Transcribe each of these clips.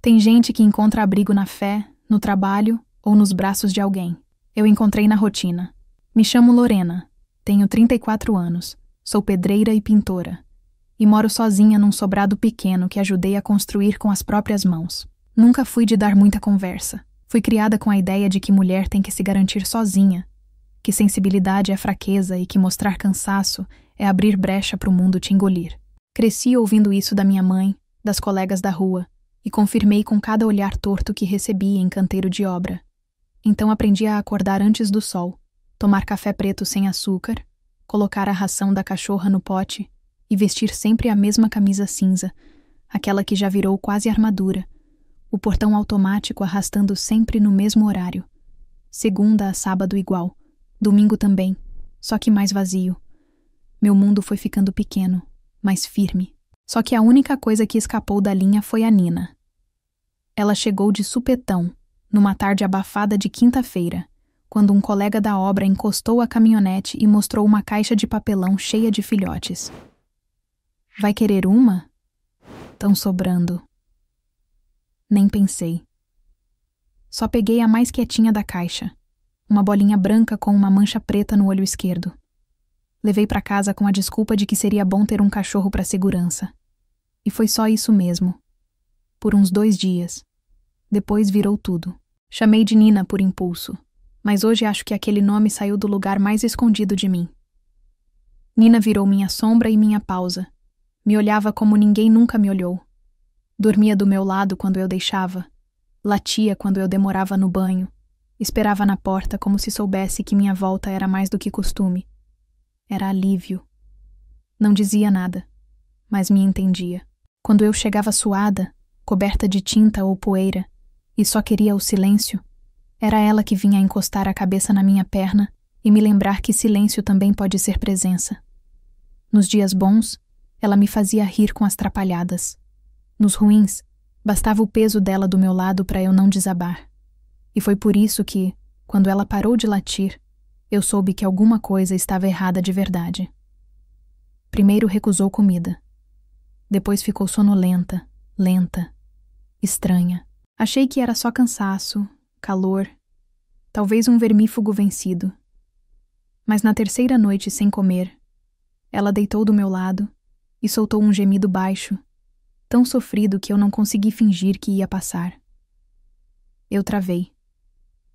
Tem gente que encontra abrigo na fé, no trabalho ou nos braços de alguém. Eu encontrei na rotina. Me chamo Lorena, tenho 34 anos, sou pedreira e pintora, e moro sozinha num sobrado pequeno que ajudei a construir com as próprias mãos. Nunca fui de dar muita conversa. Fui criada com a ideia de que mulher tem que se garantir sozinha, que sensibilidade é fraqueza e que mostrar cansaço é abrir brecha para o mundo te engolir. Cresci ouvindo isso da minha mãe, das colegas da rua, e confirmei com cada olhar torto que recebi em canteiro de obra. Então aprendi a acordar antes do sol, tomar café preto sem açúcar, colocar a ração da cachorra no pote e vestir sempre a mesma camisa cinza, aquela que já virou quase armadura, o portão automático arrastando sempre no mesmo horário. Segunda a sábado igual, domingo também, só que mais vazio. Meu mundo foi ficando pequeno, mais firme. Só que a única coisa que escapou da linha foi a Nina. Ela chegou de supetão, numa tarde abafada de quinta-feira, quando um colega da obra encostou a caminhonete e mostrou uma caixa de papelão cheia de filhotes. Vai querer uma? Tão sobrando. Nem pensei. Só peguei a mais quietinha da caixa, uma bolinha branca com uma mancha preta no olho esquerdo. Levei para casa com a desculpa de que seria bom ter um cachorro para segurança. E foi só isso mesmo. Por uns 2 dias. Depois virou tudo. Chamei de Nina por impulso, mas hoje acho que aquele nome saiu do lugar mais escondido de mim. Nina virou minha sombra e minha pausa. Me olhava como ninguém nunca me olhou. Dormia do meu lado quando eu deixava. Latia quando eu demorava no banho. Esperava na porta como se soubesse que minha volta era mais do que costume. Era alívio. Não dizia nada, mas me entendia. Quando eu chegava suada, coberta de tinta ou poeira, e só queria o silêncio, era ela que vinha encostar a cabeça na minha perna e me lembrar que silêncio também pode ser presença. Nos dias bons, ela me fazia rir com as trapalhadas. Nos ruins, bastava o peso dela do meu lado para eu não desabar. E foi por isso que, quando ela parou de latir, eu soube que alguma coisa estava errada de verdade. Primeiro recusou comida. Depois ficou sonolenta, lenta, estranha. Achei que era só cansaço, calor, talvez um vermífugo vencido. Mas na terceira noite sem comer, ela deitou do meu lado e soltou um gemido baixo, tão sofrido que eu não consegui fingir que ia passar. Eu travei.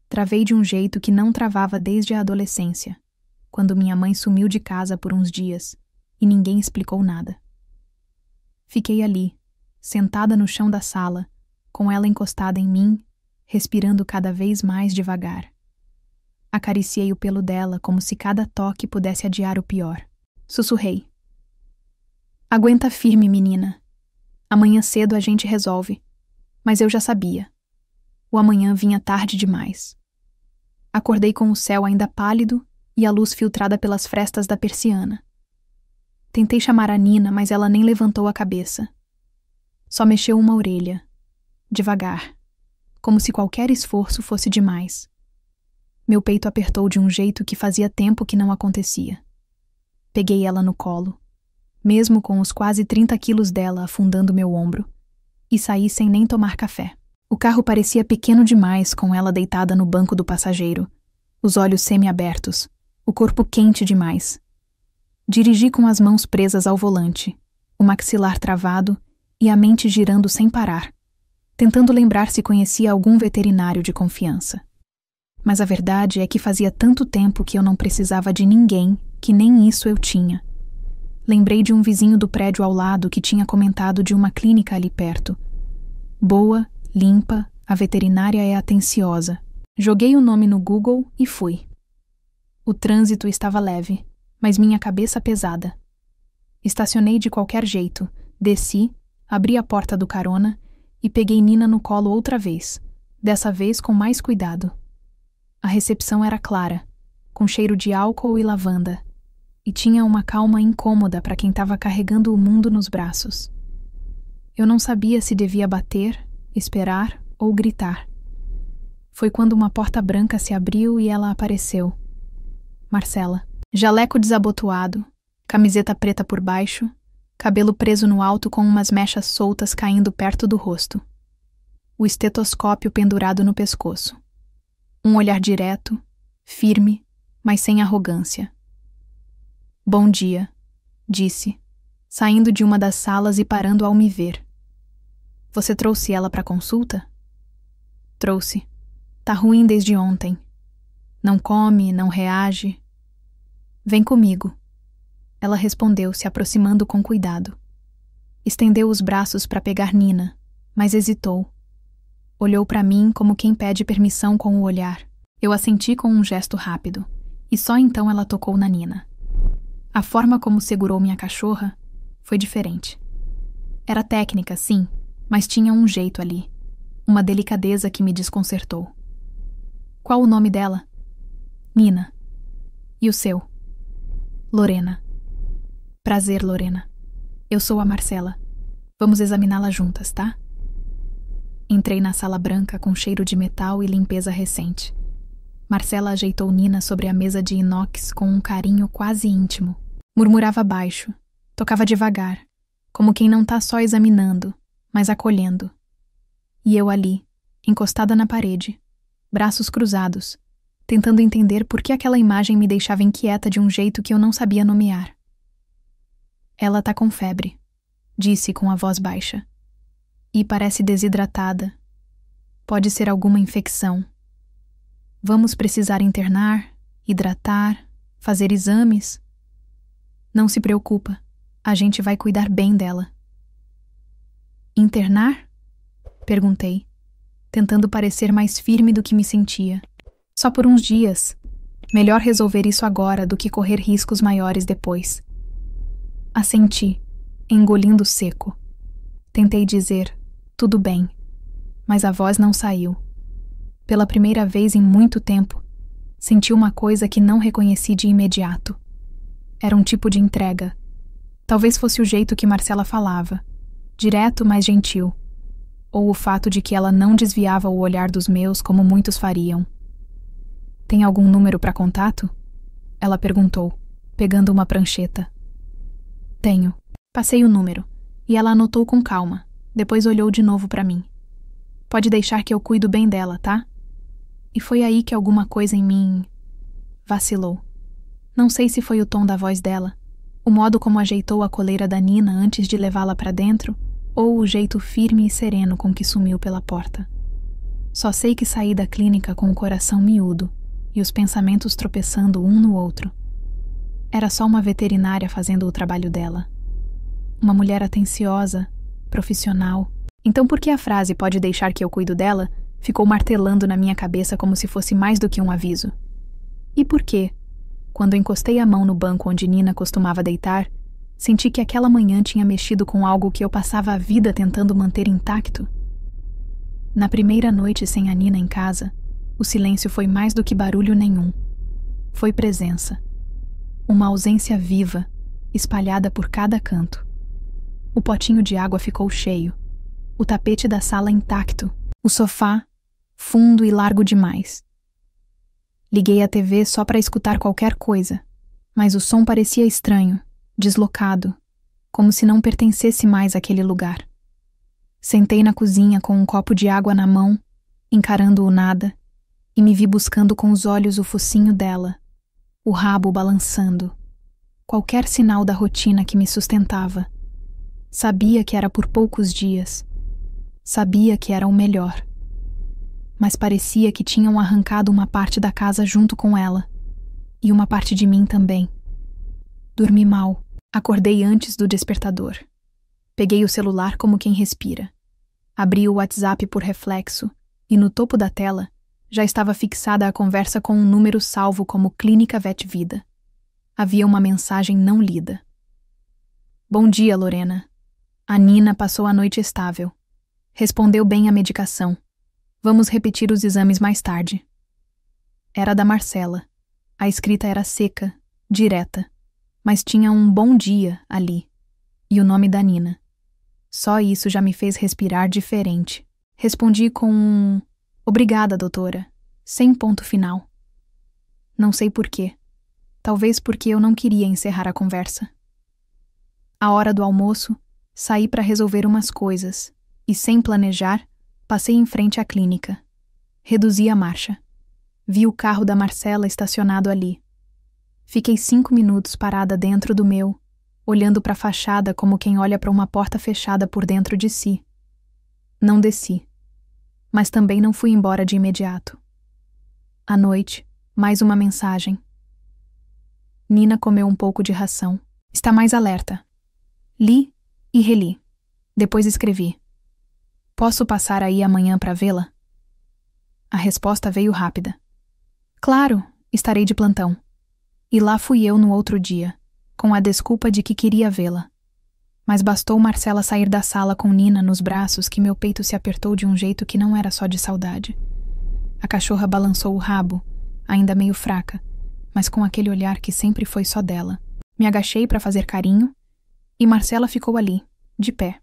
Travei de um jeito que não travava desde a adolescência, quando minha mãe sumiu de casa por uns dias e ninguém explicou nada. Fiquei ali, sentada no chão da sala, com ela encostada em mim, respirando cada vez mais devagar. Acariciei o pelo dela como se cada toque pudesse adiar o pior. Sussurrei. Aguenta firme, menina. Amanhã cedo a gente resolve. Mas eu já sabia. O amanhã vinha tarde demais. Acordei com o céu ainda pálido e a luz filtrada pelas frestas da persiana. Tentei chamar a Nina, mas ela nem levantou a cabeça. Só mexeu uma orelha. Devagar, como se qualquer esforço fosse demais. Meu peito apertou de um jeito que fazia tempo que não acontecia. Peguei ela no colo, mesmo com os quase 30 quilos dela afundando meu ombro, e saí sem nem tomar café. O carro parecia pequeno demais com ela deitada no banco do passageiro, os olhos semi-abertos, o corpo quente demais. Dirigi com as mãos presas ao volante, o maxilar travado e a mente girando sem parar, tentando lembrar se conhecia algum veterinário de confiança. Mas a verdade é que fazia tanto tempo que eu não precisava de ninguém que nem isso eu tinha. Lembrei de um vizinho do prédio ao lado que tinha comentado de uma clínica ali perto. Boa, limpa, a veterinária é atenciosa. Joguei o nome no Google e fui. O trânsito estava leve, mas minha cabeça pesada. Estacionei de qualquer jeito, desci, abri a porta do carona e peguei Nina no colo outra vez, dessa vez com mais cuidado. A recepção era clara, com cheiro de álcool e lavanda, e tinha uma calma incômoda para quem estava carregando o mundo nos braços. Eu não sabia se devia bater, esperar ou gritar. Foi quando uma porta branca se abriu e ela apareceu. Marcela. Jaleco desabotoado, camiseta preta por baixo, cabelo preso no alto com umas mechas soltas caindo perto do rosto. o estetoscópio pendurado no pescoço. Um olhar direto, firme, mas sem arrogância. "Bom dia", disse, saindo de uma das salas e parando ao me ver. "Você trouxe ela para consulta?" "Trouxe. Tá ruim desde ontem. Não come, não reage." "Vem comigo." Ela respondeu, se aproximando com cuidado. Estendeu os braços para pegar Nina, mas hesitou. Olhou para mim como quem pede permissão com o olhar. Eu assenti com um gesto rápido, e só então ela tocou na Nina. A forma como segurou minha cachorra foi diferente. Era técnica, sim, mas tinha um jeito ali, uma delicadeza que me desconcertou. "Qual o nome dela?" "Nina." "E o seu?" "Lorena." "Prazer, Lorena. Eu sou a Marcela. Vamos examiná-la juntas, tá?" Entrei na sala branca com cheiro de metal e limpeza recente. Marcela ajeitou Nina sobre a mesa de inox com um carinho quase íntimo. Murmurava baixo, tocava devagar, como quem não tá só examinando, mas acolhendo. E eu ali, encostada na parede, braços cruzados, tentando entender por que aquela imagem me deixava inquieta de um jeito que eu não sabia nomear. "Ela tá com febre", disse com a voz baixa. "E parece desidratada. Pode ser alguma infecção. Vamos precisar internar, hidratar, fazer exames." "Não se preocupa, a gente vai cuidar bem dela." "Internar?" perguntei, tentando parecer mais firme do que me sentia. "Só por uns dias. Melhor resolver isso agora do que correr riscos maiores depois." Assenti, engolindo seco. Tentei dizer, "Tudo bem", mas a voz não saiu. Pela primeira vez em muito tempo, senti uma coisa que não reconheci de imediato. Era um tipo de entrega. Talvez fosse o jeito que Marcela falava, direto, mas gentil. Ou o fato de que ela não desviava o olhar dos meus como muitos fariam. "Tem algum número para contato?" ela perguntou, pegando uma prancheta. "Tenho." Passei o número, e ela anotou com calma, depois olhou de novo para mim. "Pode deixar que eu cuido bem dela, tá?" E foi aí que alguma coisa em mim vacilou. Não sei se foi o tom da voz dela, o modo como ajeitou a coleira da Nina antes de levá-la para dentro, ou o jeito firme e sereno com que sumiu pela porta. Só sei que saí da clínica com o coração miúdo e os pensamentos tropeçando um no outro. Era só uma veterinária fazendo o trabalho dela. Uma mulher atenciosa, profissional. Então por que a frase "pode deixar que eu cuido dela" ficou martelando na minha cabeça como se fosse mais do que um aviso? E por quê, quando encostei a mão no banco onde Nina costumava deitar, senti que aquela manhã tinha mexido com algo que eu passava a vida tentando manter intacto? Na primeira noite sem a Nina em casa, o silêncio foi mais do que barulho nenhum. Foi presença. Uma ausência viva, espalhada por cada canto. O potinho de água ficou cheio. O tapete da sala intacto. O sofá, fundo e largo demais. Liguei a TV só para escutar qualquer coisa, mas o som parecia estranho, deslocado, como se não pertencesse mais àquele lugar. Sentei na cozinha com um copo de água na mão, encarando o nada, e me vi buscando com os olhos o focinho dela, o rabo balançando, qualquer sinal da rotina que me sustentava. Sabia que era por poucos dias. Sabia que era o melhor. Mas parecia que tinham arrancado uma parte da casa junto com ela. E uma parte de mim também. Dormi mal. Acordei antes do despertador. Peguei o celular como quem respira. Abri o WhatsApp por reflexo e no topo da tela já estava fixada a conversa com um número salvo como Clínica Vet Vida. Havia uma mensagem não lida. "Bom dia, Lorena. A Nina passou a noite estável. Respondeu bem à medicação. Vamos repetir os exames mais tarde." Era da Marcela. A escrita era seca, direta, mas tinha um "bom dia" ali. E o nome da Nina. Só isso já me fez respirar diferente. Respondi com um "obrigada, doutora", sem ponto final. Não sei por quê. Talvez porque eu não queria encerrar a conversa. À hora do almoço, saí para resolver umas coisas e, sem planejar, Passei em frente à clínica. Reduzi a marcha. Vi o carro da Marcela estacionado ali. Fiquei 5 minutos parada dentro do meu, olhando para a fachada como quem olha para uma porta fechada por dentro de si. Não desci, mas também não fui embora de imediato. À noite, mais uma mensagem. Nina comeu um pouco de ração. Está mais alerta. Li e reli. Depois escrevi. Posso passar aí amanhã para vê-la? A resposta veio rápida. Claro, estarei de plantão. E lá fui eu no outro dia, com a desculpa de que queria vê-la. Mas bastou Marcela sair da sala com Nina nos braços que meu peito se apertou de um jeito que não era só de saudade. A cachorra balançou o rabo, ainda meio fraca, mas com aquele olhar que sempre foi só dela. Me agachei para fazer carinho e Marcela ficou ali, de pé,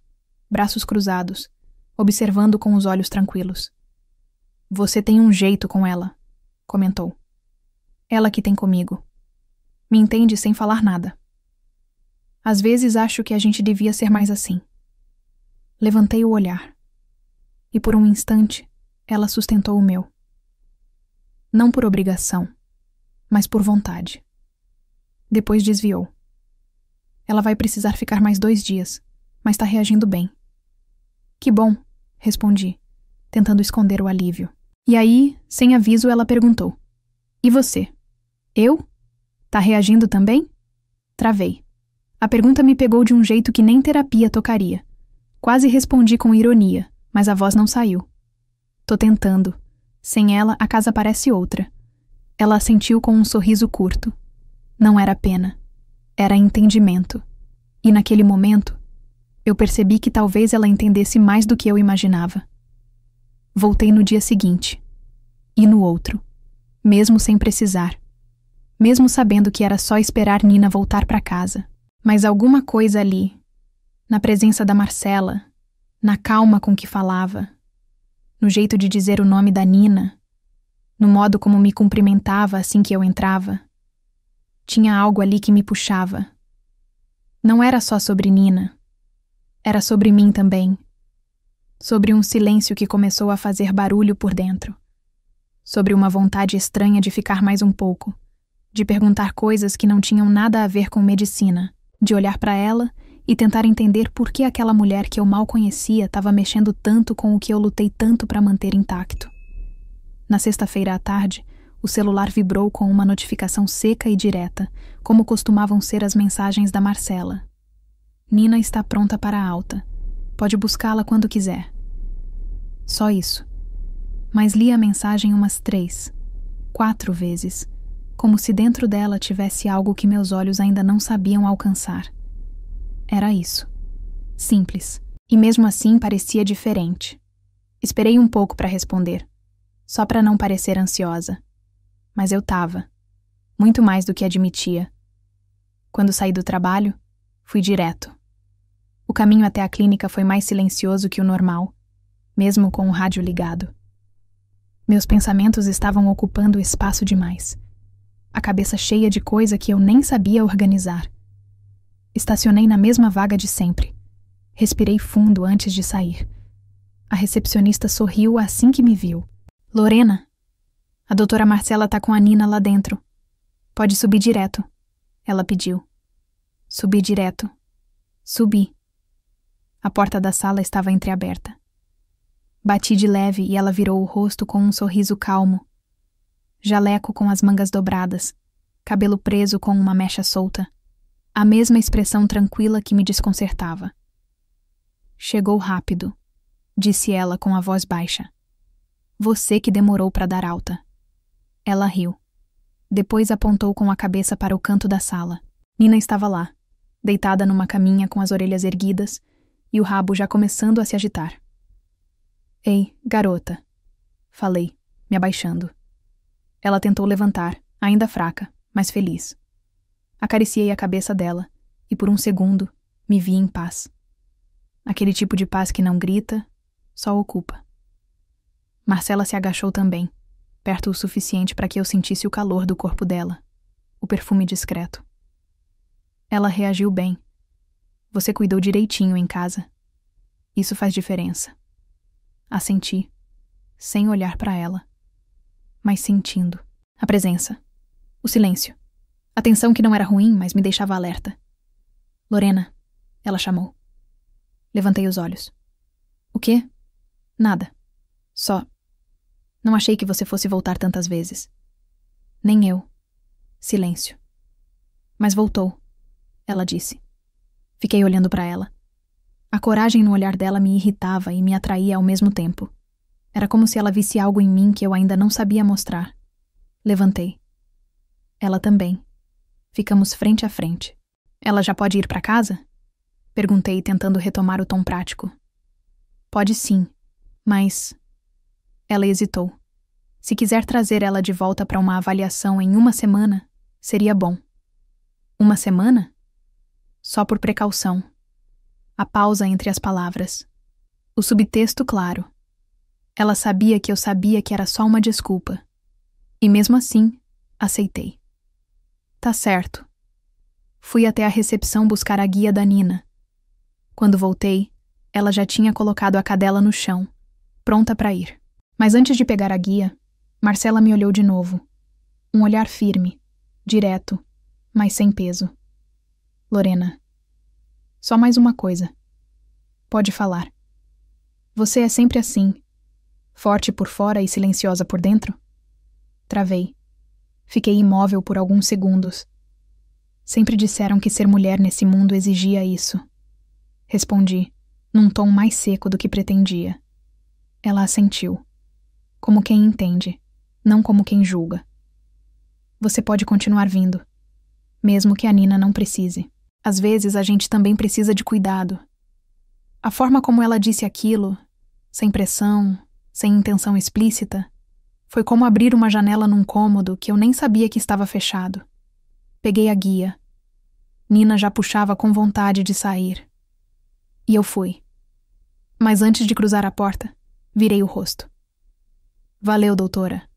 braços cruzados, observando com os olhos tranquilos. Você tem um jeito com ela, comentou. Ela que tem comigo. Me entende sem falar nada. Às vezes acho que a gente devia ser mais assim. Levantei o olhar. E por um instante, ela sustentou o meu. Não por obrigação, mas por vontade. Depois desviou. Ela vai precisar ficar mais 2 dias, mas está reagindo bem. Que bom, respondi, tentando esconder o alívio. E aí, sem aviso, ela perguntou. E você? Eu? Tá reagindo também? Travei. A pergunta me pegou de um jeito que nem terapia tocaria. Quase respondi com ironia, mas a voz não saiu. Tô tentando. Sem ela, a casa parece outra. Ela assentiu com um sorriso curto. Não era pena. Era entendimento. E naquele momento, eu percebi que talvez ela entendesse mais do que eu imaginava. Voltei no dia seguinte. E no outro. Mesmo sem precisar. Mesmo sabendo que era só esperar Nina voltar para casa. Mas alguma coisa ali, na presença da Marcela, na calma com que falava, no jeito de dizer o nome da Nina, no modo como me cumprimentava assim que eu entrava, tinha algo ali que me puxava. Não era só sobre Nina. Era sobre mim também. Sobre um silêncio que começou a fazer barulho por dentro. Sobre uma vontade estranha de ficar mais um pouco, de perguntar coisas que não tinham nada a ver com medicina, de olhar para ela e tentar entender por que aquela mulher que eu mal conhecia estava mexendo tanto com o que eu lutei tanto para manter intacto. Na sexta-feira à tarde, o celular vibrou com uma notificação seca e direta, como costumavam ser as mensagens da Marcela. Nina está pronta para a alta. Pode buscá-la quando quiser. Só isso. Mas li a mensagem umas 3, 4 vezes, como se dentro dela tivesse algo que meus olhos ainda não sabiam alcançar. Era isso. Simples. E mesmo assim parecia diferente. Esperei um pouco para responder, só para não parecer ansiosa. Mas eu tava. Muito mais do que admitia. Quando saí do trabalho, fui direto. O caminho até a clínica foi mais silencioso que o normal, mesmo com o rádio ligado. Meus pensamentos estavam ocupando espaço demais. A cabeça cheia de coisa que eu nem sabia organizar. Estacionei na mesma vaga de sempre. Respirei fundo antes de sair. A recepcionista sorriu assim que me viu. Lorena, a doutora Marcela tá com a Nina lá dentro. Pode subir direto, ela pediu. Subi direto. Subi. A porta da sala estava entreaberta. Bati de leve e ela virou o rosto com um sorriso calmo. Jaleco com as mangas dobradas, cabelo preso com uma mecha solta. A mesma expressão tranquila que me desconcertava. Chegou rápido, disse ela com a voz baixa. Você que demorou para dar alta. Ela riu. Depois apontou com a cabeça para o canto da sala. Nina estava lá, deitada numa caminha com as orelhas erguidas e o rabo já começando a se agitar. Ei, garota, falei, me abaixando. Ela tentou levantar, ainda fraca, mas feliz. Acariciei a cabeça dela e por um segundo me vi em paz. Aquele tipo de paz que não grita, só ocupa. Marcela se agachou também, perto o suficiente para que eu sentisse o calor do corpo dela, o perfume discreto. Ela reagiu bem. Você cuidou direitinho em casa. Isso faz diferença. Assenti, sem olhar para ela, mas sentindo a presença, o silêncio, a tensão que não era ruim, mas me deixava alerta. Lorena, ela chamou. Levantei os olhos. O quê? Nada. Só. Não achei que você fosse voltar tantas vezes. Nem eu. Silêncio. Mas voltou, ela disse. Fiquei olhando para ela. A coragem no olhar dela me irritava e me atraía ao mesmo tempo. Era como se ela visse algo em mim que eu ainda não sabia mostrar. Levantei. Ela também. Ficamos frente a frente. Ela já pode ir para casa? Perguntei, tentando retomar o tom prático. Pode sim, mas... Ela hesitou. Se quiser trazer ela de volta para uma avaliação em 1 semana, seria bom. 1 semana? Só por precaução. A pausa entre as palavras. O subtexto claro. Ela sabia que eu sabia que era só uma desculpa. E mesmo assim, aceitei. Tá certo. Fui até a recepção buscar a guia da Nina. Quando voltei, ela já tinha colocado a cadela no chão, pronta para ir. Mas antes de pegar a guia, Marcela me olhou de novo. Um olhar firme, direto, mas sem peso. Lorena, só mais uma coisa. Pode falar. Você é sempre assim, forte por fora e silenciosa por dentro? Travei. Fiquei imóvel por alguns segundos. Sempre disseram que ser mulher nesse mundo exigia isso. Respondi, num tom mais seco do que pretendia. Ela assentiu. Como quem entende, não como quem julga. Você pode continuar vindo, mesmo que a Nina não precise. Às vezes a gente também precisa de cuidado. A forma como ela disse aquilo, sem pressão, sem intenção explícita, foi como abrir uma janela num cômodo que eu nem sabia que estava fechado. Peguei a guia. Nina já puxava com vontade de sair. E eu fui. Mas antes de cruzar a porta, virei o rosto. Valeu, doutora.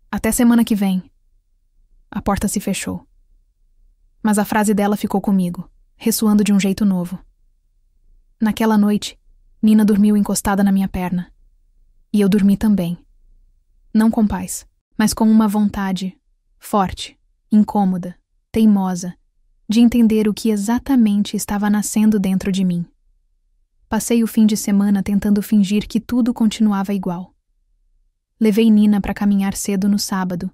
Até semana que vem. A porta se fechou. Mas a frase dela ficou comigo, ressoando de um jeito novo. Naquela noite, Nina dormiu encostada na minha perna. E eu dormi também. Não com paz, mas com uma vontade forte, incômoda, teimosa, de entender o que exatamente estava nascendo dentro de mim. Passei o fim de semana tentando fingir que tudo continuava igual. Levei Nina para caminhar cedo no sábado.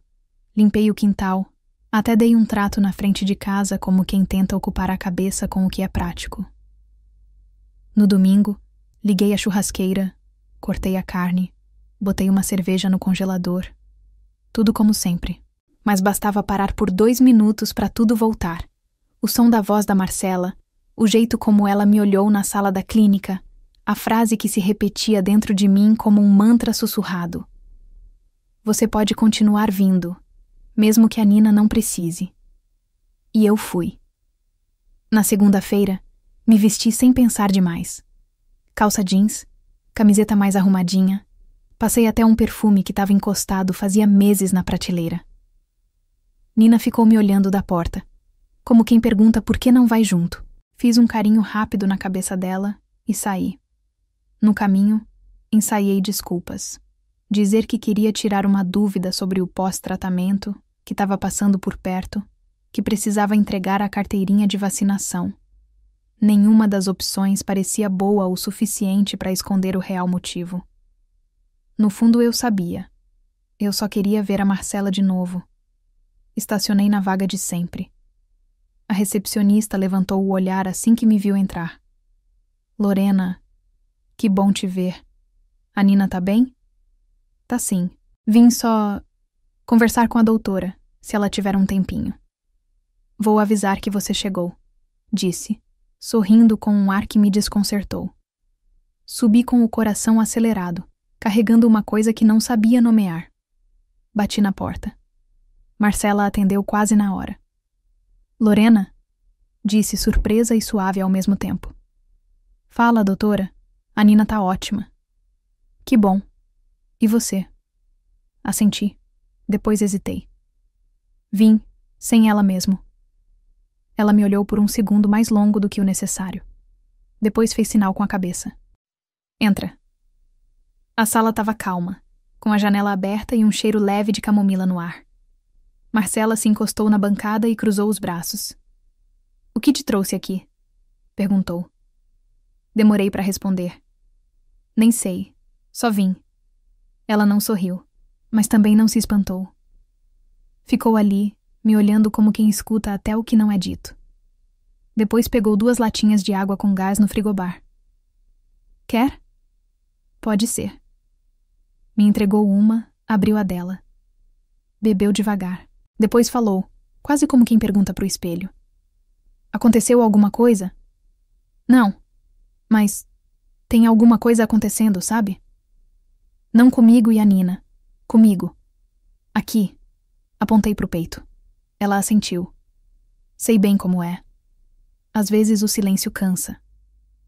Limpei o quintal. Até dei um trato na frente de casa como quem tenta ocupar a cabeça com o que é prático. No domingo, liguei a churrasqueira, cortei a carne, botei uma cerveja no congelador. Tudo como sempre. Mas bastava parar por 2 minutos para tudo voltar. O som da voz da Marcela, o jeito como ela me olhou na sala da clínica, a frase que se repetia dentro de mim como um mantra sussurrado. Você pode continuar vindo, mesmo que a Nina não precise. E eu fui. Na segunda-feira, me vesti sem pensar demais. Calça jeans, camiseta mais arrumadinha, passei até um perfume que estava encostado fazia meses na prateleira. Nina ficou me olhando da porta, como quem pergunta por que não vai junto. Fiz um carinho rápido na cabeça dela e saí. No caminho, ensaiei desculpas. Dizer que queria tirar uma dúvida sobre o pós-tratamento, que estava passando por perto, que precisava entregar a carteirinha de vacinação. Nenhuma das opções parecia boa o suficiente para esconder o real motivo. No fundo eu sabia. Eu só queria ver a Marcela de novo. Estacionei na vaga de sempre. A recepcionista levantou o olhar assim que me viu entrar. Lorena, que bom te ver. A Nina tá bem? Tá sim. Vim só conversar com a doutora, se ela tiver um tempinho. Vou avisar que você chegou, disse, sorrindo com um ar que me desconcertou. Subi com o coração acelerado, carregando uma coisa que não sabia nomear. Bati na porta. Marcela atendeu quase na hora. Lorena? Disse surpresa e suave ao mesmo tempo. Fala, doutora. A Nina tá ótima. Que bom. E você? Assenti. Depois hesitei. Vim, sem ela mesmo. Ela me olhou por um segundo mais longo do que o necessário. Depois fez sinal com a cabeça. Entra. A sala estava calma, com a janela aberta e um cheiro leve de camomila no ar. Marcela se encostou na bancada e cruzou os braços. "O que te trouxe aqui?" perguntou. Demorei para responder. "Nem sei. Só vim." Ela não sorriu, mas também não se espantou. Ficou ali, me olhando como quem escuta até o que não é dito. Depois pegou 2 latinhas de água com gás no frigobar. "Quer?" "Pode ser." Me entregou uma, abriu a dela. Bebeu devagar. Depois falou, quase como quem pergunta pro espelho. "Aconteceu alguma coisa?" "Não. Mas tem alguma coisa acontecendo, sabe?" "Não comigo e a Nina. Comigo. Aqui." Apontei pro peito. Ela assentiu. "Sei bem como é. Às vezes o silêncio cansa.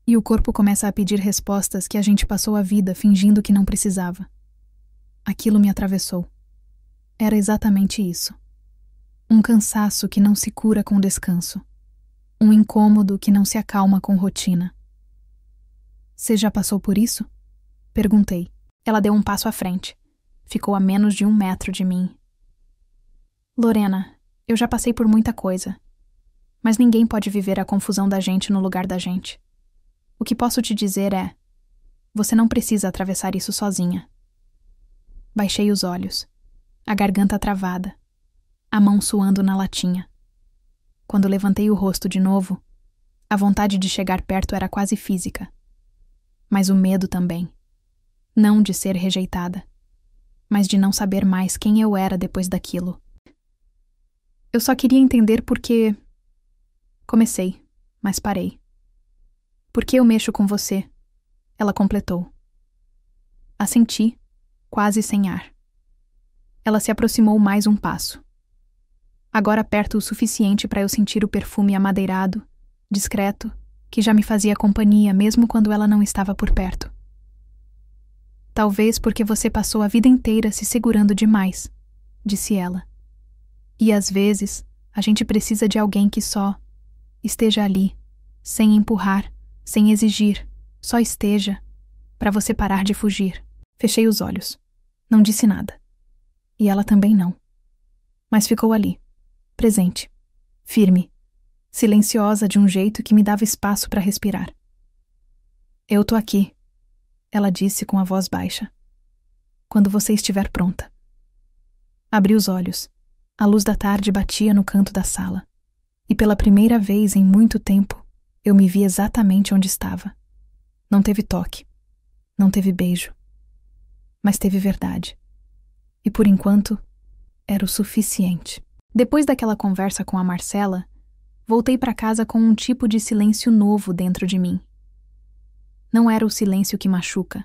E o corpo começa a pedir respostas que a gente passou a vida fingindo que não precisava." Aquilo me atravessou. Era exatamente isso. Um cansaço que não se cura com descanso. Um incômodo que não se acalma com rotina. "Você já passou por isso?" perguntei. Ela deu um passo à frente. Ficou a menos de 1 metro de mim. "Lorena, eu já passei por muita coisa. Mas ninguém pode viver a confusão da gente no lugar da gente. O que posso te dizer é: você não precisa atravessar isso sozinha." Baixei os olhos, a garganta travada, a mão suando na latinha. Quando levantei o rosto de novo, a vontade de chegar perto era quase física. Mas o medo também. Não de ser rejeitada, mas de não saber mais quem eu era depois daquilo. "Eu só queria entender por que..." Comecei, mas parei. "Por que eu mexo com você?" Ela completou. Assenti, quase sem ar. Ela se aproximou mais um passo. Agora perto o suficiente para eu sentir o perfume amadeirado, discreto, que já me fazia companhia mesmo quando ela não estava por perto. "Talvez porque você passou a vida inteira se segurando demais", disse ela. "E às vezes a gente precisa de alguém que só esteja ali, sem empurrar, sem exigir, só esteja, para você parar de fugir." Fechei os olhos. Não disse nada. E ela também não. Mas ficou ali, presente, firme, silenciosa de um jeito que me dava espaço para respirar. "Eu tô aqui", ela disse com a voz baixa. "Quando você estiver pronta." Abri os olhos. A luz da tarde batia no canto da sala. E pela primeira vez em muito tempo, eu me vi exatamente onde estava. Não teve toque. Não teve beijo. Mas teve verdade. E por enquanto, era o suficiente. Depois daquela conversa com a Marcela, voltei para casa com um tipo de silêncio novo dentro de mim. Não era o silêncio que machuca.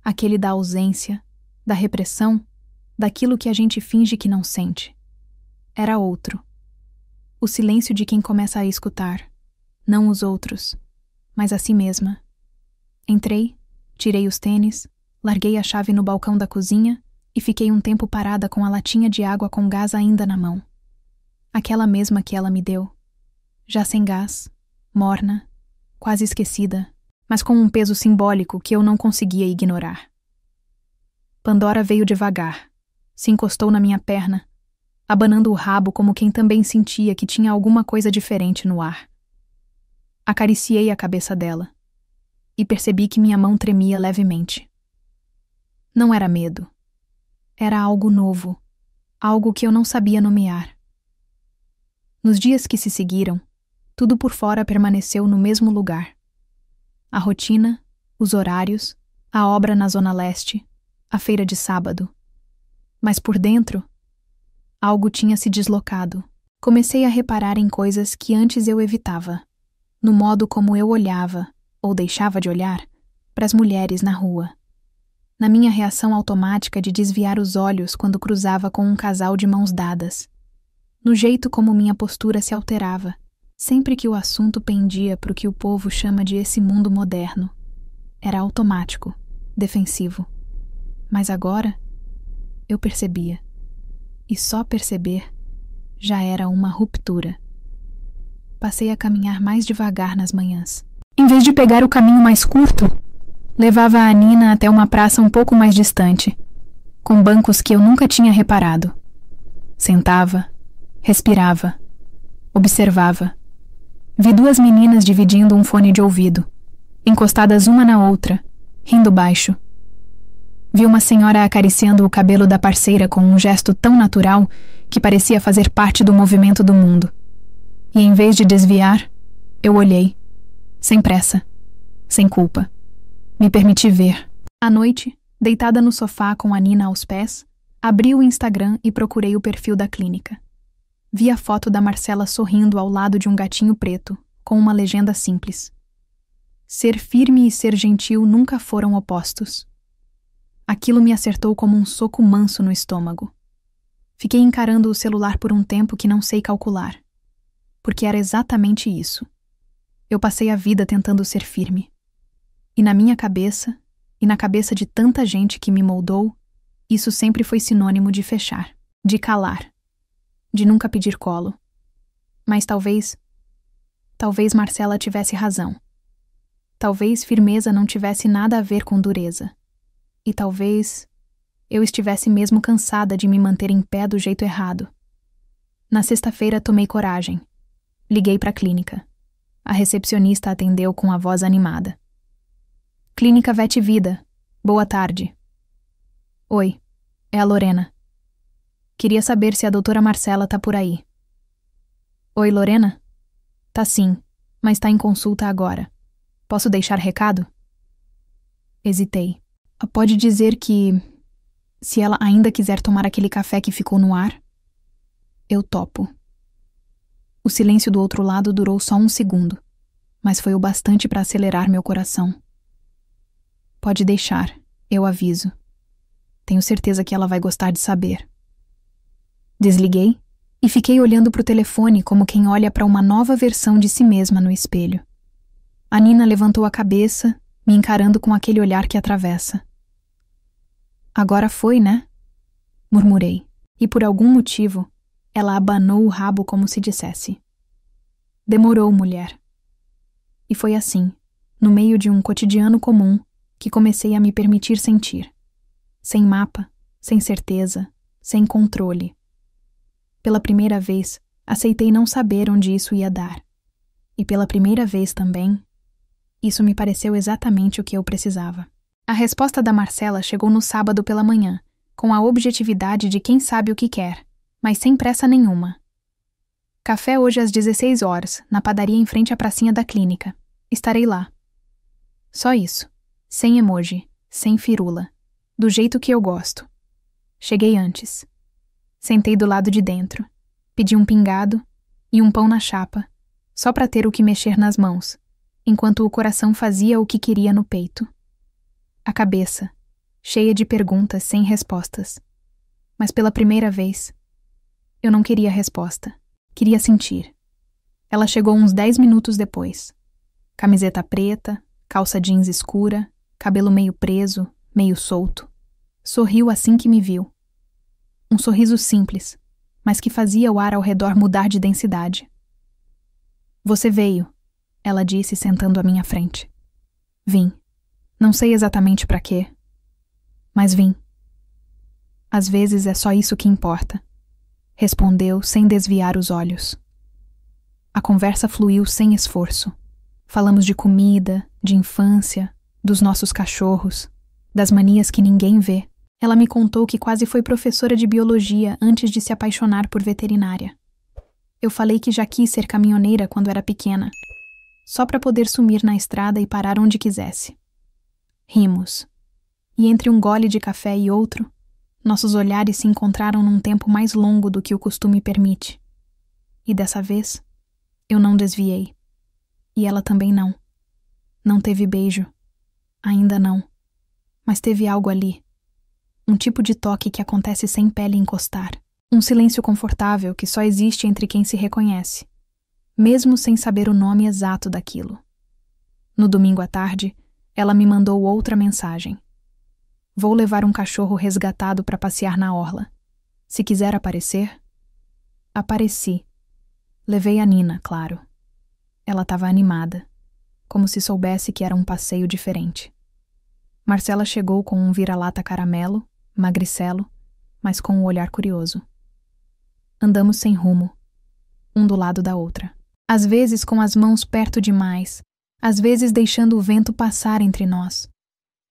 Aquele da ausência, da repressão, daquilo que a gente finge que não sente. Era outro. O silêncio de quem começa a escutar, não os outros, mas a si mesma. Entrei, tirei os tênis, larguei a chave no balcão da cozinha e fiquei um tempo parada com a latinha de água com gás ainda na mão. Aquela mesma que ela me deu. Já sem gás, morna, quase esquecida, mas com um peso simbólico que eu não conseguia ignorar. Pandora veio devagar, se encostou na minha perna, abanando o rabo como quem também sentia que tinha alguma coisa diferente no ar. Acariciei a cabeça dela e percebi que minha mão tremia levemente. Não era medo. Era algo novo, algo que eu não sabia nomear. Nos dias que se seguiram, tudo por fora permaneceu no mesmo lugar. A rotina, os horários, a obra na Zona Leste, a feira de sábado. Mas por dentro, algo tinha se deslocado. Comecei a reparar em coisas que antes eu evitava, no modo como eu olhava, ou deixava de olhar, para as mulheres na rua. Na minha reação automática de desviar os olhos quando cruzava com um casal de mãos dadas. No jeito como minha postura se alterava, sempre que o assunto pendia para o que o povo chama de esse mundo moderno. Era automático, defensivo. Mas agora, eu percebia. E só perceber já era uma ruptura. Passei a caminhar mais devagar nas manhãs. Em vez de pegar o caminho mais curto, Levava a Nina até uma praça um pouco mais distante, com bancos que eu nunca tinha reparado. Sentava, respirava, observava. Vi duas meninas dividindo um fone de ouvido, encostadas uma na outra, rindo baixo. Vi uma senhora acariciando o cabelo da parceira com um gesto tão natural que parecia fazer parte do movimento do mundo. E em vez de desviar, eu olhei, sem pressa, sem culpa. Me permiti ver. À noite, deitada no sofá com a Nina aos pés, abri o Instagram e procurei o perfil da clínica. Vi a foto da Marcela sorrindo ao lado de um gatinho preto, com uma legenda simples. Ser firme e ser gentil nunca foram opostos. Aquilo me acertou como um soco manso no estômago. Fiquei encarando o celular por um tempo que não sei calcular. Porque era exatamente isso. Eu passei a vida tentando ser firme. E na minha cabeça, e na cabeça de tanta gente que me moldou, isso sempre foi sinônimo de fechar, de calar, de nunca pedir colo. Mas talvez Marcela tivesse razão. Talvez firmeza não tivesse nada a ver com dureza. E talvez eu estivesse mesmo cansada de me manter em pé do jeito errado. Na sexta-feira tomei coragem. Liguei para a clínica. A recepcionista atendeu com a voz animada. Clínica Vet Vida. Boa tarde. Oi, é a Lorena. Queria saber se a doutora Marcela tá por aí. Oi, Lorena? Tá sim, mas tá em consulta agora. Posso deixar recado? Hesitei. Pode dizer que, se ela ainda quiser tomar aquele café que ficou no ar, eu topo. O silêncio do outro lado durou só um segundo, mas foi o bastante para acelerar meu coração. Pode deixar, eu aviso. Tenho certeza que ela vai gostar de saber. Desliguei e fiquei olhando para o telefone como quem olha para uma nova versão de si mesma no espelho. A Nina levantou a cabeça, me encarando com aquele olhar que atravessa. Agora foi, né? Murmurei, e por algum motivo, ela abanou o rabo como se dissesse. Demorou, mulher. E foi assim, no meio de um cotidiano comum, que comecei a me permitir sentir. Sem mapa, sem certeza, sem controle. Pela primeira vez, aceitei não saber onde isso ia dar. E pela primeira vez também, isso me pareceu exatamente o que eu precisava. A resposta da Marcela chegou no sábado pela manhã, com a objetividade de quem sabe o que quer, mas sem pressa nenhuma. Café hoje às 16 horas, na padaria em frente à pracinha da clínica. Estarei lá. Só isso. Sem emoji, sem firula. Do jeito que eu gosto. Cheguei antes. Sentei do lado de dentro. Pedi um pingado e um pão na chapa, só para ter o que mexer nas mãos, enquanto o coração fazia o que queria no peito. A cabeça, cheia de perguntas sem respostas. Mas pela primeira vez, eu não queria resposta. Queria sentir. Ela chegou uns 10 minutos depois. Camiseta preta, calça jeans escura, cabelo meio preso, meio solto. Sorriu assim que me viu. Um sorriso simples, mas que fazia o ar ao redor mudar de densidade. Você veio, ela disse sentando à minha frente. Vim. Não sei exatamente para quê, mas vim. Às vezes é só isso que importa, respondeu sem desviar os olhos. A conversa fluiu sem esforço. Falamos de comida, de infância, dos nossos cachorros, das manias que ninguém vê. Ela me contou que quase foi professora de biologia antes de se apaixonar por veterinária. Eu falei que já quis ser caminhoneira quando era pequena, só para poder sumir na estrada e parar onde quisesse. Rimos. E entre um gole de café e outro, nossos olhares se encontraram num tempo mais longo do que o costume permite. E dessa vez, eu não desviei. E ela também não. Não teve beijo. Ainda não. Mas teve algo ali. Um tipo de toque que acontece sem pele encostar. Um silêncio confortável que só existe entre quem se reconhece, mesmo sem saber o nome exato daquilo. No domingo à tarde, ela me mandou outra mensagem. Vou levar um cachorro resgatado para passear na orla. Se quiser aparecer... Apareci. Levei a Nina, claro. Ela estava animada, como se soubesse que era um passeio diferente. Marcela chegou com um vira-lata caramelo, magricelo, mas com um olhar curioso. Andamos sem rumo, um do lado da outra. Às vezes com as mãos perto demais, às vezes deixando o vento passar entre nós.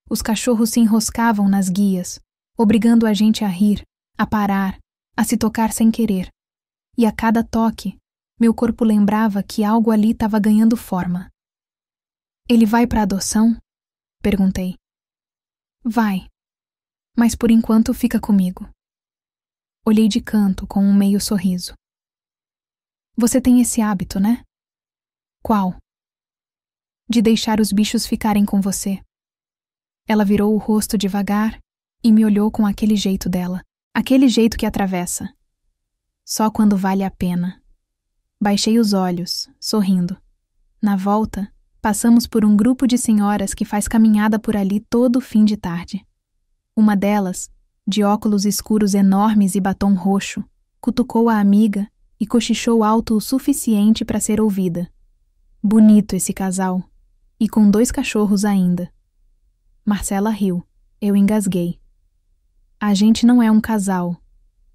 Os cachorros se enroscavam nas guias, obrigando a gente a rir, a parar, a se tocar sem querer. E a cada toque, meu corpo lembrava que algo ali estava ganhando forma. Ele vai para adoção? Perguntei. Vai, mas por enquanto fica comigo. Olhei de canto com um meio sorriso. Você tem esse hábito, né? Qual? De deixar os bichos ficarem com você. Ela virou o rosto devagar e me olhou com aquele jeito dela, aquele jeito que atravessa. Só quando vale a pena. Baixei os olhos, sorrindo. Na volta, passamos por um grupo de senhoras que faz caminhada por ali todo fim de tarde. Uma delas, de óculos escuros enormes e batom roxo, cutucou a amiga e cochichou alto o suficiente para ser ouvida. Bonito esse casal, e com 2 cachorros ainda. Marcela riu, eu engasguei. A gente não é um casal,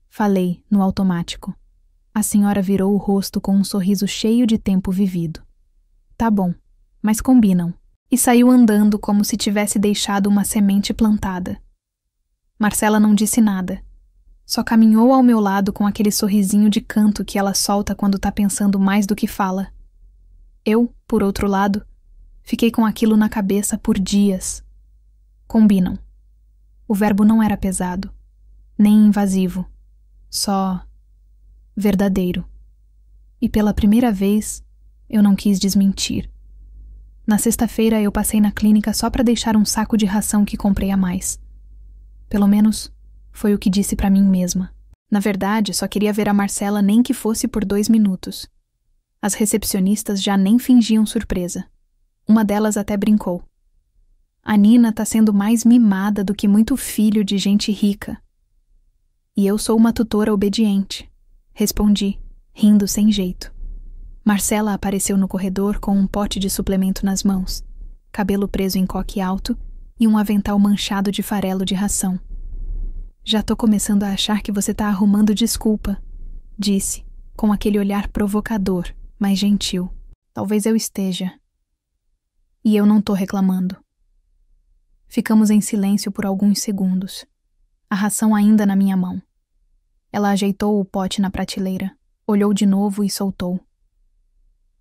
falei no automático. A senhora virou o rosto com um sorriso cheio de tempo vivido. Tá bom, mas combinam. E saiu andando como se tivesse deixado uma semente plantada. Marcela não disse nada. Só caminhou ao meu lado com aquele sorrisinho de canto que ela solta quando tá pensando mais do que fala. Eu, por outro lado, fiquei com aquilo na cabeça por dias. Combinam. O verbo não era pesado, nem invasivo, só verdadeiro. E pela primeira vez, eu não quis desmentir. Na sexta-feira eu passei na clínica só para deixar um saco de ração que comprei a mais. Pelo menos, foi o que disse para mim mesma. Na verdade, só queria ver a Marcela nem que fosse por 2 minutos. As recepcionistas já nem fingiam surpresa. Uma delas até brincou. A Nina tá sendo mais mimada do que muito filho de gente rica. E eu sou uma tutora obediente, respondi, rindo sem jeito. Marcela apareceu no corredor com um pote de suplemento nas mãos, cabelo preso em coque alto e um avental manchado de farelo de ração. Já tô começando a achar que você tá arrumando desculpa, disse, com aquele olhar provocador, mas gentil. Talvez eu esteja. E eu não tô reclamando. Ficamos em silêncio por alguns segundos, a ração ainda na minha mão. Ela ajeitou o pote na prateleira, olhou de novo e soltou.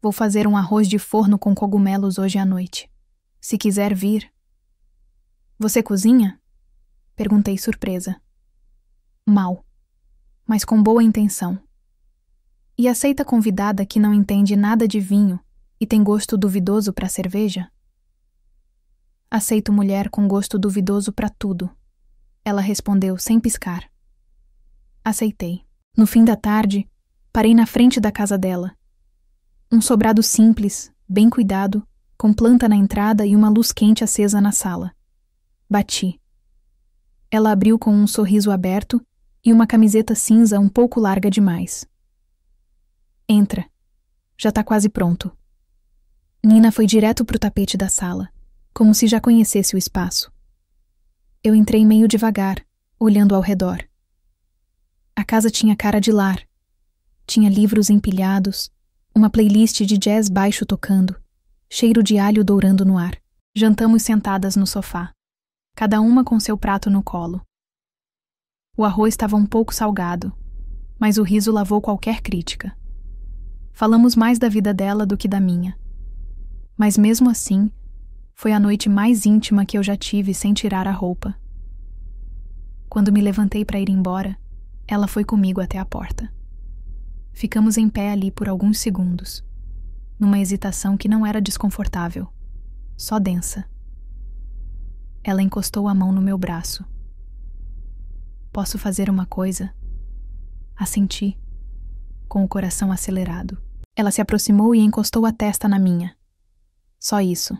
Vou fazer um arroz de forno com cogumelos hoje à noite. Se quiser vir. Você cozinha? Perguntei surpresa. Mal, mas com boa intenção. E aceita convidada que não entende nada de vinho e tem gosto duvidoso para cerveja? Aceito mulher com gosto duvidoso para tudo. Ela respondeu sem piscar. Aceitei. No fim da tarde, parei na frente da casa dela. Um sobrado simples, bem cuidado, com planta na entrada e uma luz quente acesa na sala. Bati. Ela abriu com um sorriso aberto e uma camiseta cinza um pouco larga demais. Entra. Já tá quase pronto. Nina foi direto pro tapete da sala, como se já conhecesse o espaço. Eu entrei meio devagar, olhando ao redor. A casa tinha cara de lar. Tinha livros empilhados, uma playlist de jazz baixo tocando, cheiro de alho dourando no ar. Jantamos sentadas no sofá, cada uma com seu prato no colo. O arroz estava um pouco salgado, mas o riso lavou qualquer crítica. Falamos mais da vida dela do que da minha. Mas mesmo assim, foi a noite mais íntima que eu já tive sem tirar a roupa. Quando me levantei para ir embora, ela foi comigo até a porta. Ficamos em pé ali por alguns segundos, numa hesitação que não era desconfortável, só densa. Ela encostou a mão no meu braço. Posso fazer uma coisa? Assenti, com o coração acelerado. Ela se aproximou e encostou a testa na minha. Só isso.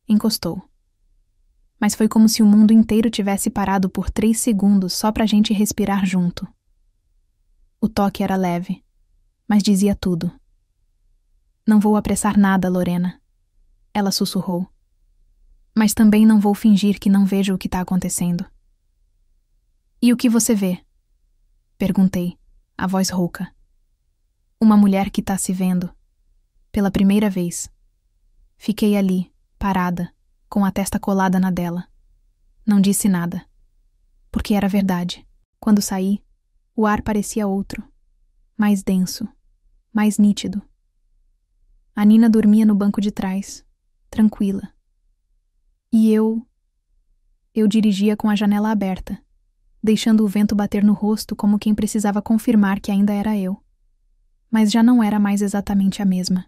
Encostou. Mas foi como se o mundo inteiro tivesse parado por 3 segundos só pra gente respirar junto. O toque era leve, mas dizia tudo. Não vou apressar nada, Lorena. Ela sussurrou. Mas também não vou fingir que não vejo o que está acontecendo. E o que você vê? Perguntei, a voz rouca. Uma mulher que está se vendo. Pela primeira vez. Fiquei ali, parada, com a testa colada na dela. Não disse nada. Porque era verdade. Quando saí, o ar parecia outro. Mais denso. Mais nítido. A Nina dormia no banco de trás, tranquila. E eu dirigia com a janela aberta, deixando o vento bater no rosto como quem precisava confirmar que ainda era eu. Mas já não era mais exatamente a mesma.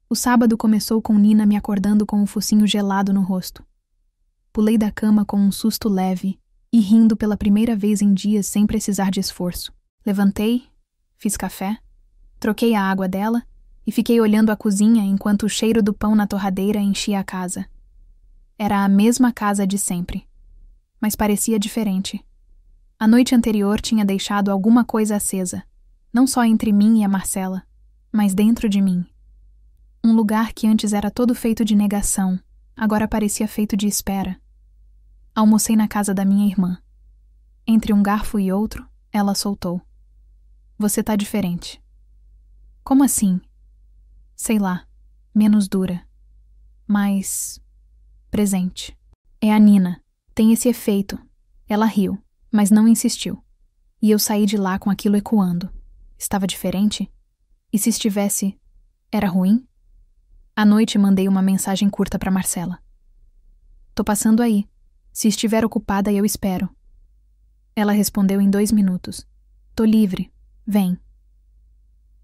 O sábado começou com Nina me acordando com um focinho gelado no rosto. Pulei da cama com um susto leve e rindo pela primeira vez em dias sem precisar de esforço. Levantei, fiz café, troquei a água dela e fiquei olhando a cozinha enquanto o cheiro do pão na torradeira enchia a casa. Era a mesma casa de sempre, mas parecia diferente. A noite anterior tinha deixado alguma coisa acesa, não só entre mim e a Marcela, mas dentro de mim. Um lugar que antes era todo feito de negação, agora parecia feito de espera. Almocei na casa da minha irmã. Entre um garfo e outro, ela soltou. Você tá diferente. Como assim? Sei lá, menos dura. Mais presente. É a Nina. Tem esse efeito. Ela riu, mas não insistiu. E eu saí de lá com aquilo ecoando. Estava diferente? E se estivesse, era ruim? À noite mandei uma mensagem curta para Marcela. Tô passando aí. Se estiver ocupada, eu espero. Ela respondeu em 2 minutos. Tô livre. Vem.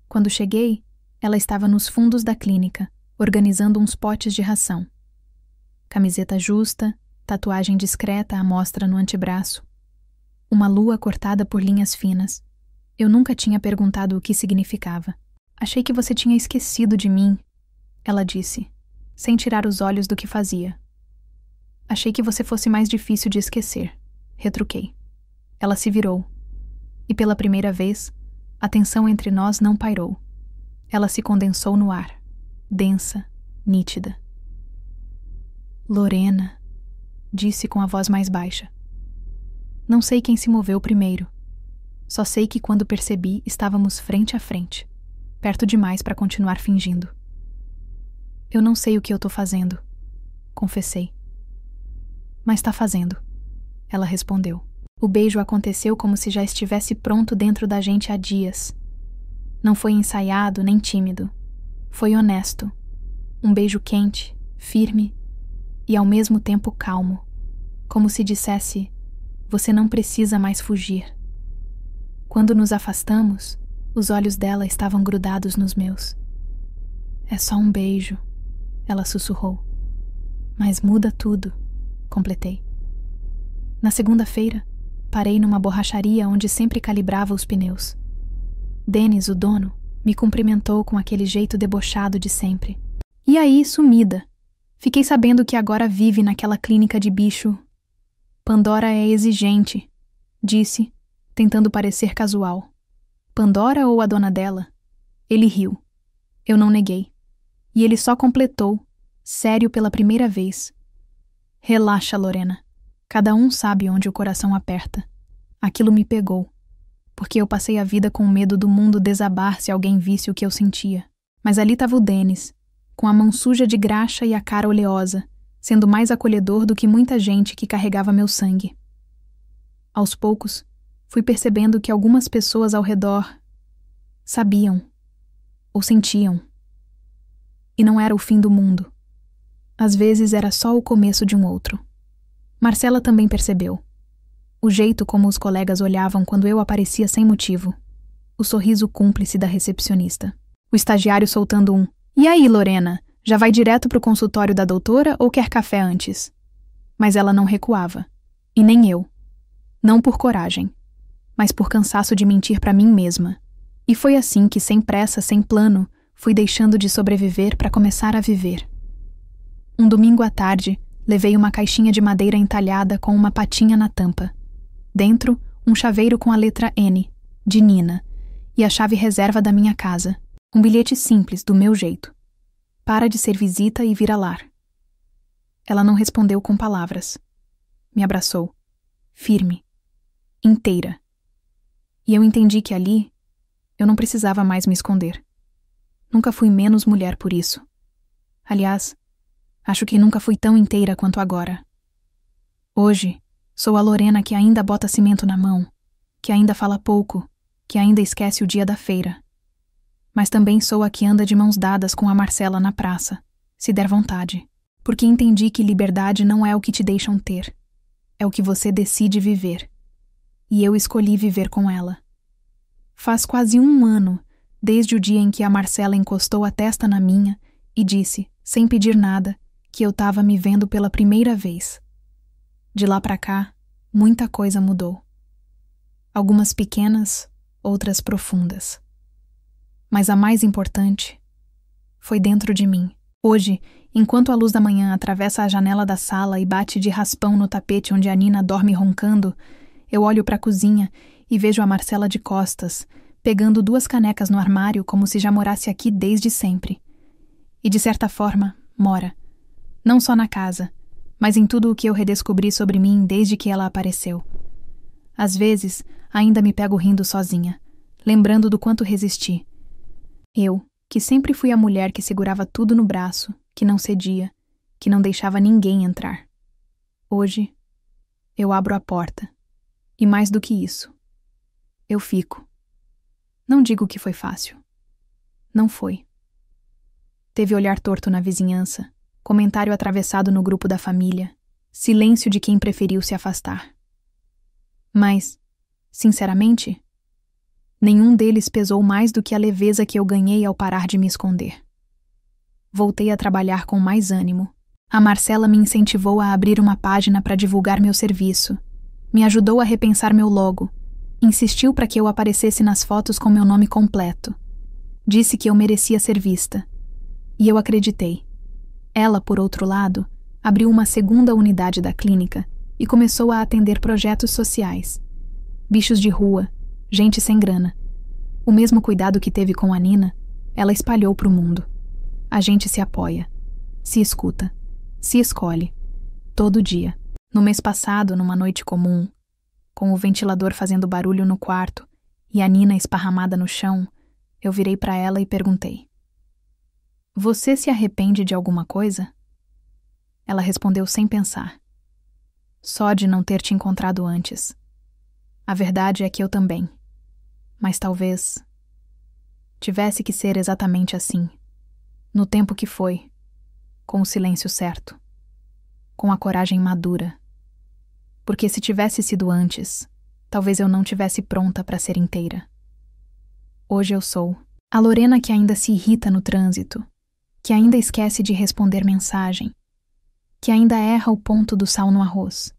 Quando cheguei, ela estava nos fundos da clínica, organizando uns potes de ração. Camiseta justa, tatuagem discreta à mostra no antebraço. Uma lua cortada por linhas finas. Eu nunca tinha perguntado o que significava. Achei que você tinha esquecido de mim, ela disse, sem tirar os olhos do que fazia. Achei que você fosse mais difícil de esquecer, retruquei. Ela se virou. E pela primeira vez, a tensão entre nós não pairou. Ela se condensou no ar, densa, nítida. Lorena, disse com a voz mais baixa. Não sei quem se moveu primeiro. Só sei que quando percebi, estávamos frente a frente, perto demais para continuar fingindo. Eu não sei o que eu tô fazendo, confessei. Mas tá fazendo, ela respondeu. O beijo aconteceu como se já estivesse pronto dentro da gente há dias. Não foi ensaiado nem tímido. Foi honesto. Um beijo quente, firme e ao mesmo tempo calmo. Como se dissesse, você não precisa mais fugir. Quando nos afastamos, os olhos dela estavam grudados nos meus. É só um beijo, ela sussurrou. Mas muda tudo, completei. Na segunda-feira, parei numa borracharia onde sempre calibrava os pneus. Denis, o dono, me cumprimentou com aquele jeito debochado de sempre. E aí, sumida. Fiquei sabendo que agora vive naquela clínica de bicho. Pandora é exigente, disse, tentando parecer casual. Pandora ou a dona dela? Ele riu. Eu não neguei. E ele só completou, sério pela primeira vez. Relaxa, Lorena. Cada um sabe onde o coração aperta. Aquilo me pegou, porque eu passei a vida com medo do mundo desabar se alguém visse o que eu sentia. Mas ali estava o Denis, com a mão suja de graxa e a cara oleosa, sendo mais acolhedor do que muita gente que carregava meu sangue. Aos poucos, fui percebendo que algumas pessoas ao redor sabiam, ou sentiam. E não era o fim do mundo. Às vezes era só o começo de um outro. Marcela também percebeu. O jeito como os colegas olhavam quando eu aparecia sem motivo. O sorriso cúmplice da recepcionista. O estagiário soltando um: E aí, Lorena? Já vai direto pro consultório da doutora ou quer café antes? Mas ela não recuava. E nem eu. Não por coragem, mas por cansaço de mentir pra mim mesma. E foi assim que, sem pressa, sem plano, fui deixando de sobreviver para começar a viver. Um domingo à tarde, levei uma caixinha de madeira entalhada com uma patinha na tampa. Dentro, um chaveiro com a letra N, de Nina, e a chave reserva da minha casa. Um bilhete simples, do meu jeito. Para de ser visita e vira lar. Ela não respondeu com palavras. Me abraçou, firme, inteira. E eu entendi que ali eu não precisava mais me esconder. Nunca fui menos mulher por isso. Aliás, acho que nunca fui tão inteira quanto agora. Hoje, sou a Lorena que ainda bota cimento na mão, que ainda fala pouco, que ainda esquece o dia da feira. Mas também sou a que anda de mãos dadas com a Marcela na praça, se der vontade. Porque entendi que liberdade não é o que te deixam ter. É o que você decide viver. E eu escolhi viver com ela. Faz quase 1 ano, desde o dia em que a Marcela encostou a testa na minha e disse, sem pedir nada, que eu estava me vendo pela primeira vez. De lá pra cá, muita coisa mudou. Algumas pequenas, outras profundas. Mas a mais importante foi dentro de mim. Hoje, enquanto a luz da manhã atravessa a janela da sala e bate de raspão no tapete onde a Nina dorme roncando, eu olho para a cozinha e vejo a Marcela de costas, pegando 2 canecas no armário como se já morasse aqui desde sempre. E de certa forma, mora. Não só na casa, mas em tudo o que eu redescobri sobre mim desde que ela apareceu. Às vezes, ainda me pego rindo sozinha, lembrando do quanto resisti. Eu, que sempre fui a mulher que segurava tudo no braço, que não cedia, que não deixava ninguém entrar. Hoje, eu abro a porta. E mais do que isso, eu fico. Não digo que foi fácil. Não foi. Teve olhar torto na vizinhança, comentário atravessado no grupo da família, silêncio de quem preferiu se afastar. Mas, sinceramente, nenhum deles pesou mais do que a leveza que eu ganhei ao parar de me esconder. Voltei a trabalhar com mais ânimo. A Marcela me incentivou a abrir uma página para divulgar meu serviço. Me ajudou a repensar meu logo. Insistiu para que eu aparecesse nas fotos com meu nome completo. Disse que eu merecia ser vista. E eu acreditei. Ela, por outro lado, abriu uma 2ª unidade da clínica e começou a atender projetos sociais. Bichos de rua, gente sem grana. O mesmo cuidado que teve com a Nina, ela espalhou para o mundo. A gente se apoia, se escuta, se escolhe, todo dia. No mês passado, numa noite comum, com o ventilador fazendo barulho no quarto e a Nina esparramada no chão, eu virei para ela e perguntei: "Você se arrepende de alguma coisa?" Ela respondeu sem pensar: "Só de não ter te encontrado antes. A verdade é que eu também. Mas talvez tivesse que ser exatamente assim, no tempo que foi, com o silêncio certo, com a coragem madura. Porque se tivesse sido antes, talvez eu não tivesse pronta para ser inteira. Hoje eu sou a Lorena que ainda se irrita no trânsito, que ainda esquece de responder mensagem, que ainda erra o ponto do sal no arroz.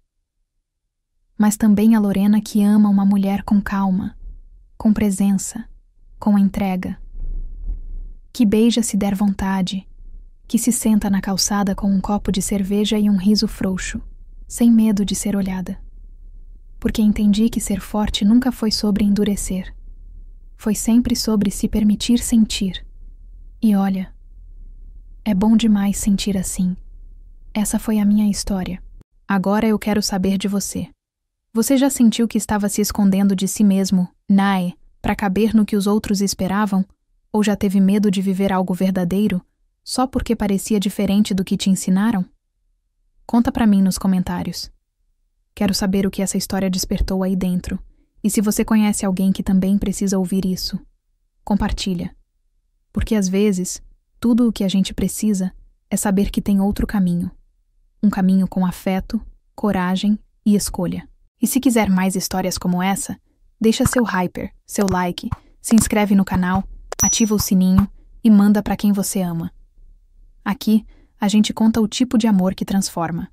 Mas também a Lorena que ama uma mulher com calma, com presença, com entrega. Que beija se der vontade, que se senta na calçada com um copo de cerveja e um riso frouxo, sem medo de ser olhada. Porque entendi que ser forte nunca foi sobre endurecer. Foi sempre sobre se permitir sentir. E olha, é bom demais sentir assim. Essa foi a minha história. Agora eu quero saber de você. Você já sentiu que estava se escondendo de si mesmo, para caber no que os outros esperavam? Ou já teve medo de viver algo verdadeiro, só porque parecia diferente do que te ensinaram? Conta pra mim nos comentários. Quero saber o que essa história despertou aí dentro. E se você conhece alguém que também precisa ouvir isso, compartilha. Porque às vezes, tudo o que a gente precisa é saber que tem outro caminho. Um caminho com afeto, coragem e escolha. E se quiser mais histórias como essa, deixa seu hyper, seu like, se inscreve no canal, ativa o sininho e manda pra quem você ama. Aqui, a gente conta o tipo de amor que transforma.